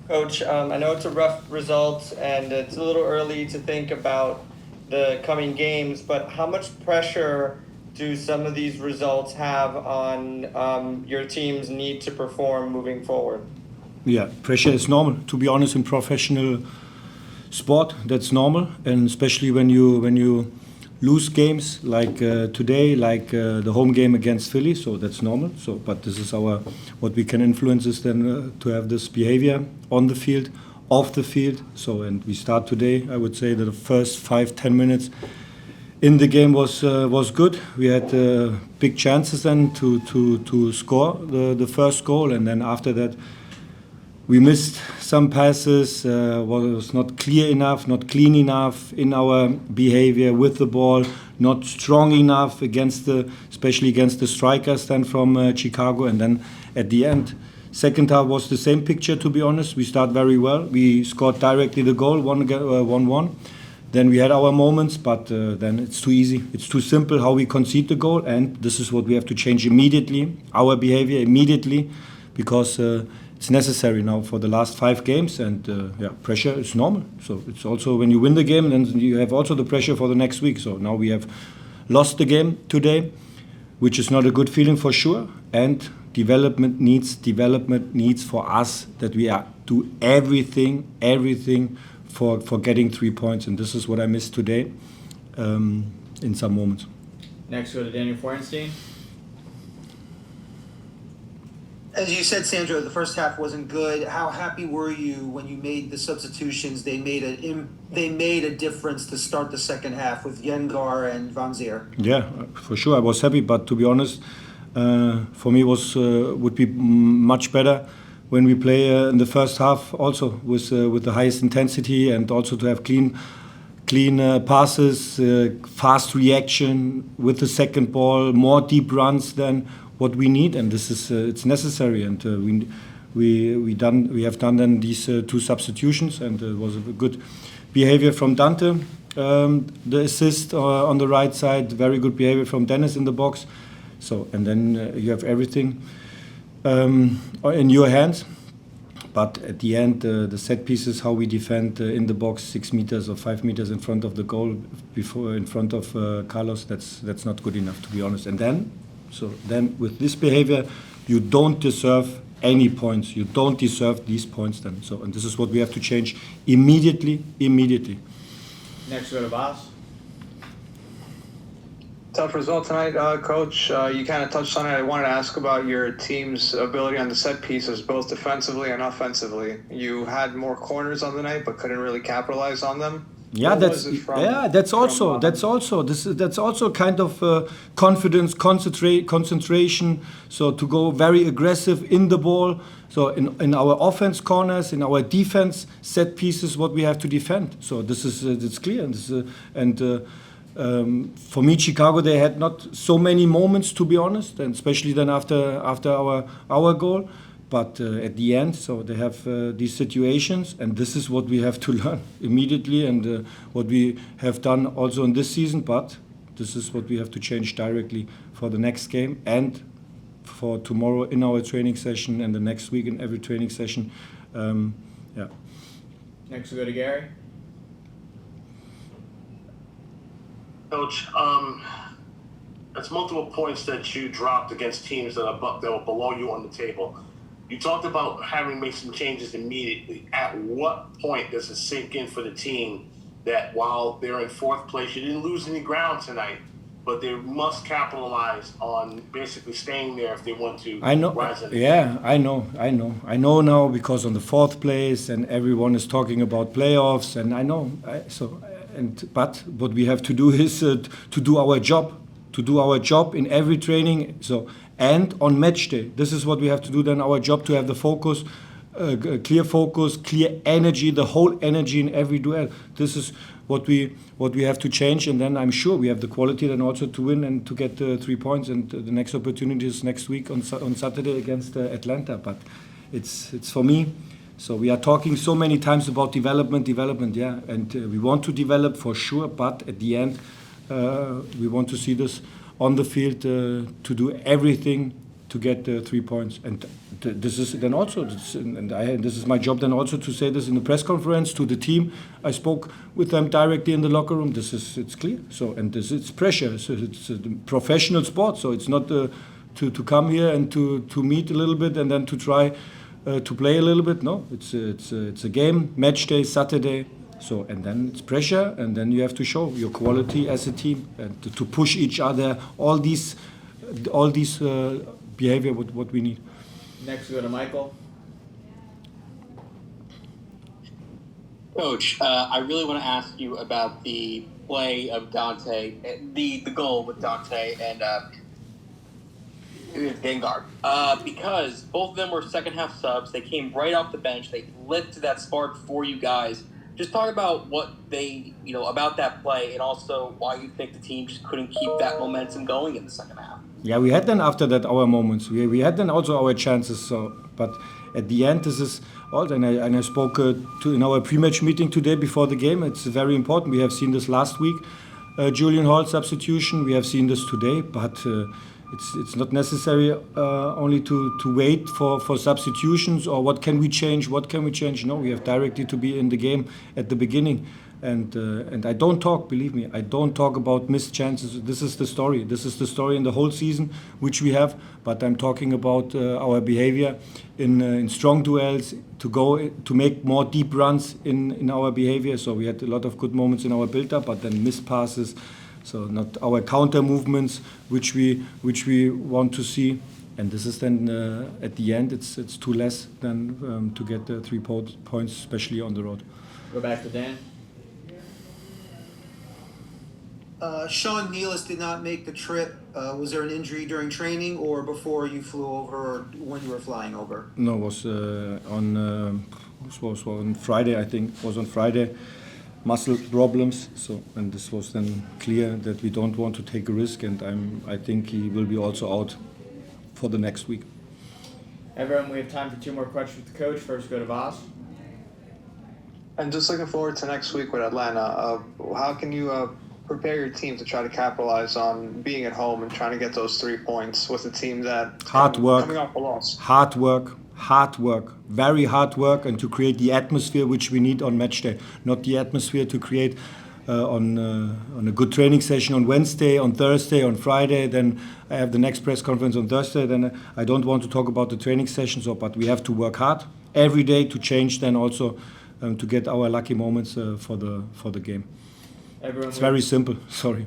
Coach, I know it's a rough result and it's a little early to think about the coming games, but how much pressure do some of these results have on your team's need to perform moving forward? Yeah, pressure is normal. To be honest, in professional sport, that's normal, and especially when you lose games like today, like the home game against Philly. So that's normal. So, but this is our what we can influence is then to have this behavior on the field, off the field. So, and we start today. I would say that the first 5-10 minutes in the game was good. We had big chances then to score the first goal, and then after that we missed some passes, was not clear enough, not clean enough in our behavior with the ball, not strong enough especially against the strikers then from Chicago. And then at the end, second half was the same picture, to be honest. We start very well. We scored directly the goal, 1-1. Then we had our moments, but then it's too easy. It's too simple how we concede the goal, and this is what we have to change immediately, our behavior immediately, because it's necessary now for the last 5 games, and pressure is normal. So it's also when you win the game, then you have also the pressure for the next week. So now we have lost the game today, which is not a good feeling for sure. And development needs for us that we do everything for getting 3 points, and this is what I missed today in some moments. Next, go to Daniel Feuerstein. As you said, Sandro, the first half wasn't good. How happy were you when you made the substitutions? They made a difference to start the second half with Yengar and Van Zier. Yeah, for sure, I was happy. But to be honest, for me would be much better when we play in the first half also with the highest intensity, and also to have clean passes, fast reaction with the second ball, more deep runs than what we need, and this is it's necessary. And we have done then these 2 substitutions, and it was a good behavior from Dante. The assist on the right side, very good behavior from Dennis in the box. So, and then you have everything in your hands. But at the end, the set pieces, how we defend in the box 6 meters or 5 meters in front of the goal, before in front of Carlos, that's not good enough, to be honest. And then with this behavior, you don't deserve any points. You don't deserve these points then. So, and this is what we have to change immediately. Next, go to Voss. Tough result tonight, Coach. You kind of touched on it. I wanted to ask about your team's ability on the set pieces, both defensively and offensively. You had more corners on the night, but couldn't really capitalize on them. Yeah, that's also kind of confidence, concentration. So to go very aggressive in the ball. So in our offense corners, in our defense set pieces, what we have to defend. So this is it's clear. For me, Chicago, they had not so many moments, to be honest, and especially then after our goal. But at the end, so they have these situations, and this is what we have to learn immediately, and what we have done also in this season. But this is what we have to change directly for the next game and for tomorrow in our training session, and the next week in every training session. Next, we go to Gary. Coach, that's multiple points that you dropped against teams that were below you on the table. You talked about having to make some changes immediately. At what point does it sink in for the team that while they're in 4th place, you didn't lose any ground tonight, but they must capitalize on basically staying there if they want to rise in? Yeah, I know now, because on the 4th place and everyone is talking about playoffs, and I know. But what we have to do is to do our job in every training. So, and on match day, this is what we have to do then, our job, to have the focus, clear energy, the whole energy in every duel. This is what we have to change, and then I'm sure we have the quality then also to win and to get 3 points, and the next opportunity is next week on Saturday against Atlanta. But it's for me. So we are talking so many times about development, yeah, and we want to develop for sure, but at the end, we want to see this on the field, to do everything to get 3 points. And this is then also, this is my job then also to say this in the press conference to the team. I spoke with them directly in the locker room. It's clear. So, and it's pressure. So it's a professional sport. So it's not to come here and to meet a little bit and then to try to play a little bit. No, it's a game, match day, Saturday. So, and then it's pressure, and then you have to show your quality as a team and to push each other. All these behavior, what we need. Next we go to Michael. Coach, I really want to ask you about the play of Dante, the goal with Dante and Gengar, because both of them were second half subs. They came right off the bench. They lit to that spark for you guys. Just talk about what they, about that play, and also why you think the team just couldn't keep that momentum going in the second half. Yeah, we had then after that our moments. We had then also our chances. So, but at the end, this is all. And I spoke in our pre-match meeting today before the game. It's very important. We have seen this last week, Julian Hall substitution. We have seen this today, but it's not necessary only to wait for substitutions or what can we change. No, we have directly to be in the game at the beginning. And I don't talk, believe me, I don't talk about missed chances. This is the story. This is the story in the whole season, which we have. But I'm talking about our behavior in strong duels, to make more deep runs in our behavior. So we had a lot of good moments in our build-up, but then missed passes. So not our counter movements, which we want to see. And this is then at the end, it's too less than to get the 3 points, especially on the road. Go back to Dan. Sean Nealis did not make the trip. Was there an injury during training or before you flew over or when you were flying over? No, it was on Friday, I think. It was on Friday. Muscle problems. So, and this was then clear that we don't want to take a risk, and I think he will be also out for the next week. Everyone, we have time for 2 more questions with the coach. First, go to Voss. And just looking forward to next week with Atlanta. How can you prepare your team to try to capitalize on being at home and trying to get those 3 points with a team that coming off a loss? Hard work, very hard work, and to create the atmosphere which we need on match day. Not the atmosphere to create on a good training session on Wednesday, on Thursday, on Friday. Then I have the next press conference on Thursday. Then I don't want to talk about the training sessions, but we have to work hard every day to change. Then also to get our lucky moments for the game. Everyone, it's very simple. Sorry.